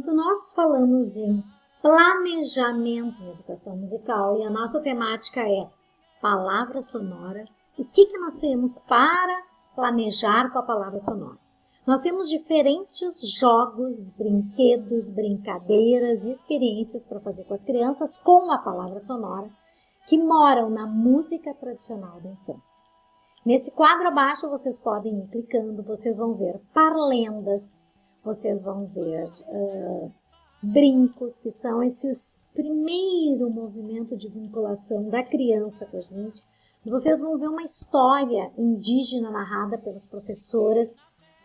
quando nós falamos em planejamento em educação musical e a nossa temática é palavra sonora, o que nós temos para planejar com a palavra sonora? Nós temos diferentes jogos, brinquedos, brincadeiras e experiências para fazer com as crianças com a palavra sonora que moram na música tradicional da infância. Nesse quadro abaixo vocês podem ir clicando, vocês vão ver parlendas, vocês vão ver brincos, que são esses primeiro movimento de vinculação da criança com a gente. Vocês vão ver uma história indígena narrada pelas professoras,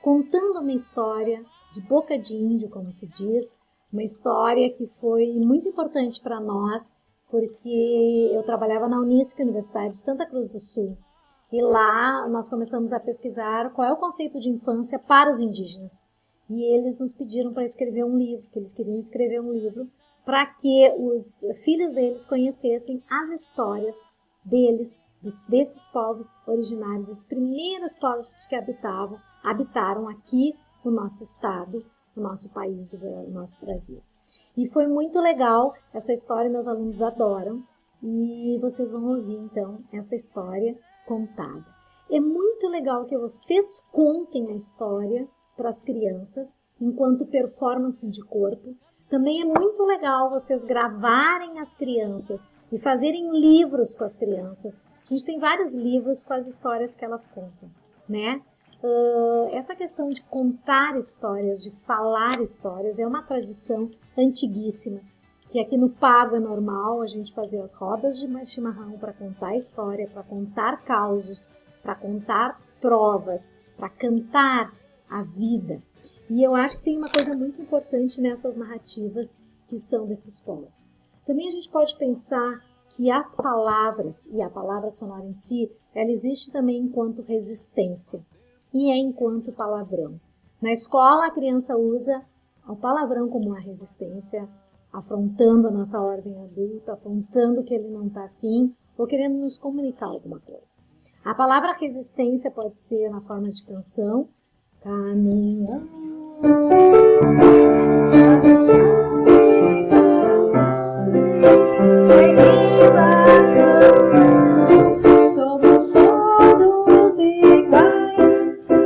contando uma história de boca de índio, como se diz, uma história que foi muito importante para nós, porque eu trabalhava na Unisc, Universidade de Santa Cruz do Sul, e lá nós começamos a pesquisar qual é o conceito de infância para os indígenas. E eles nos pediram para escrever um livro, que eles queriam escrever um livro para que os filhos deles conhecessem as histórias deles, desses povos originários, dos primeiros povos que habitaram aqui no nosso estado, no nosso país, no nosso Brasil. E foi muito legal essa história, meus alunos adoram, e vocês vão ouvir então essa história contada. É muito legal que vocês contem a história para as crianças, enquanto performance de corpo. Também é muito legal vocês gravarem as crianças e fazerem livros com as crianças. A gente tem vários livros com as histórias que elas contam, né? Essa questão de contar histórias, de falar histórias, é uma tradição antiguíssima, que aqui no Pago é normal a gente fazer as rodas de chimarrão para contar história, para contar causos, para contar trovas, para cantar a vida. E eu acho que tem uma coisa muito importante nessas narrativas que são desses povos. Também a gente pode pensar que as palavras, e a palavra sonora em si, ela existe também enquanto resistência e é enquanto palavrão. Na escola a criança usa o palavrão como uma resistência, afrontando a nossa ordem adulta, afrontando que ele não está afim ou querendo nos comunicar alguma coisa. A palavra resistência pode ser na forma de canção, caminhando. Somos todos iguais,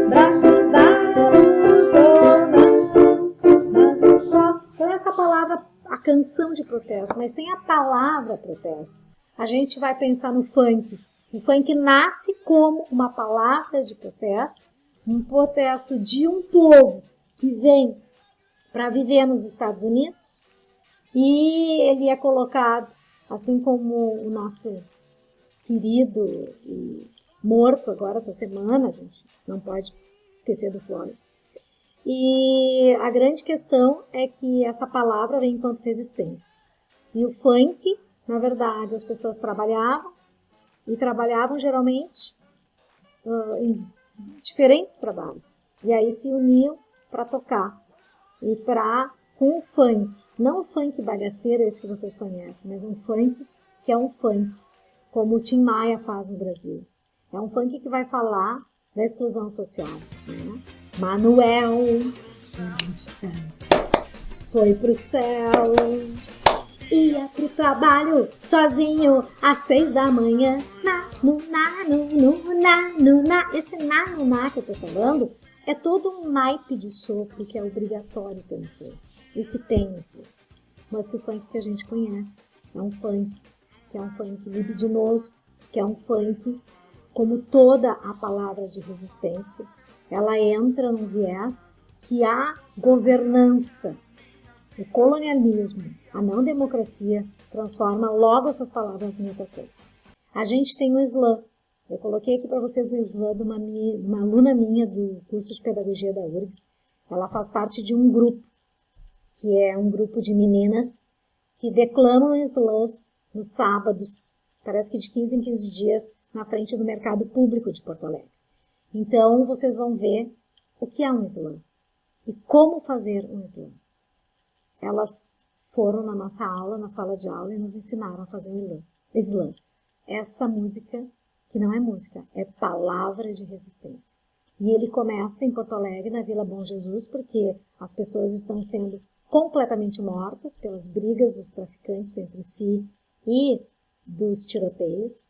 braços dados ou não, nas escolas. Então essa palavra, a canção de protesto, mas tem a palavra protesto. A gente vai pensar no funk. O funk nasce como uma palavra de protesto, um protesto de um povo que vem para viver nos Estados Unidos e ele é colocado, assim como o nosso querido e morto agora essa semana, a gente não pode esquecer do Floyd. E a grande questão é que essa palavra vem enquanto resistência. E o funk, na verdade, as pessoas trabalhavam geralmente em diferentes trabalhos. E aí se uniam para tocar. E com o funk, não o funk bagaceiro, esse que vocês conhecem, mas um funk que é um funk, como o Tim Maia faz no Brasil. É um funk que vai falar da exclusão social. Né? Manuel foi pro céu, ia pro trabalho sozinho às 6 da manhã. Esse na que eu tô falando é todo um naipe de sopro que é obrigatório ter no funk. E que tem no funk. Mas que o funk que a gente conhece é um funk que é um funk libidinoso, que é um funk, como toda a palavra de resistência, ela entra num viés que a governança, o colonialismo, a não democracia, transforma logo essas palavras em outra coisa. A gente tem o slam. Eu coloquei aqui para vocês o slam de uma aluna minha do curso de pedagogia da URGS. Ela faz parte de um grupo, que é um grupo de meninas que declamam slams nos sábados, parece que de 15 em 15 dias, na frente do mercado público de Porto Alegre. Então, vocês vão ver o que é um slam e como fazer um slam. Elas foram na nossa aula, na sala de aula, e nos ensinaram a fazer um slam. Essa música, que não é música, é palavra de resistência. E ele começa em Porto Alegre, na Vila Bom Jesus, porque as pessoas estão sendo completamente mortas pelas brigas dos traficantes entre si e dos tiroteios.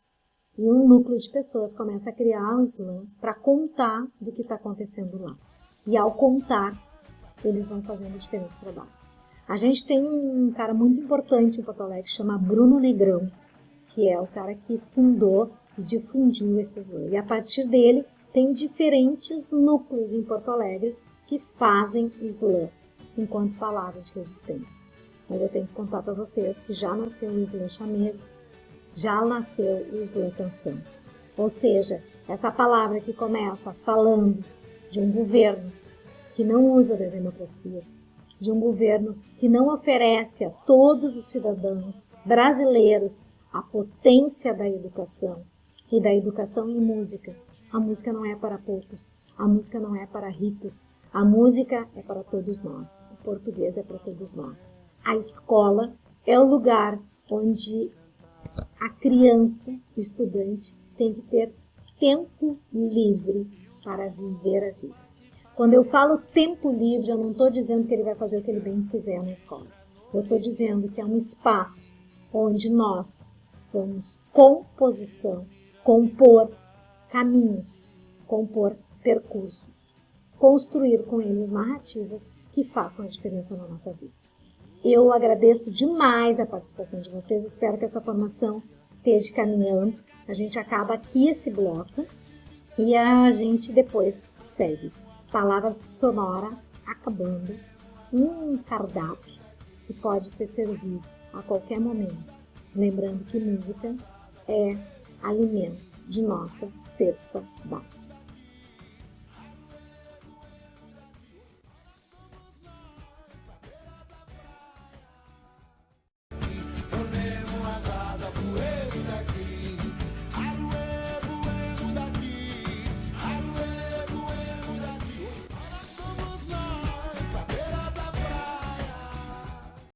E um núcleo de pessoas começa a criar o Islã para contar do que está acontecendo lá. E ao contar, eles vão fazendo diferentes trabalhos. A gente tem um cara muito importante em Porto Alegre, que chama Bruno Negrão, que é o cara que fundou e difundiu esse Islã. E a partir dele, tem diferentes núcleos em Porto Alegre que fazem Islã enquanto palavra de resistência. Mas eu tenho que contar para vocês que já nasceu o Islã chamego, já nasceu o Islã canção. Ou seja, essa palavra que começa falando de um governo que não usa da democracia, de um governo que não oferece a todos os cidadãos brasileiros a potência da educação e da educação em música. A música não é para poucos, a música não é para ricos, a música é para todos nós, o português é para todos nós. A escola é o lugar onde a criança, o estudante, tem que ter tempo livre para viver a vida. Quando eu falo tempo livre, eu não estou dizendo que ele vai fazer o que ele bem quiser na escola. Eu estou dizendo que é um espaço onde nós vamos composição, compor caminhos, compor percursos, construir com eles narrativas que façam a diferença na nossa vida. Eu agradeço demais a participação de vocês, espero que essa formação esteja caminhando. A gente acaba aqui esse bloco e a gente depois segue. Palavra sonora acabando, um cardápio que pode ser servido a qualquer momento. Lembrando que música é alimento de nossa cesta básica.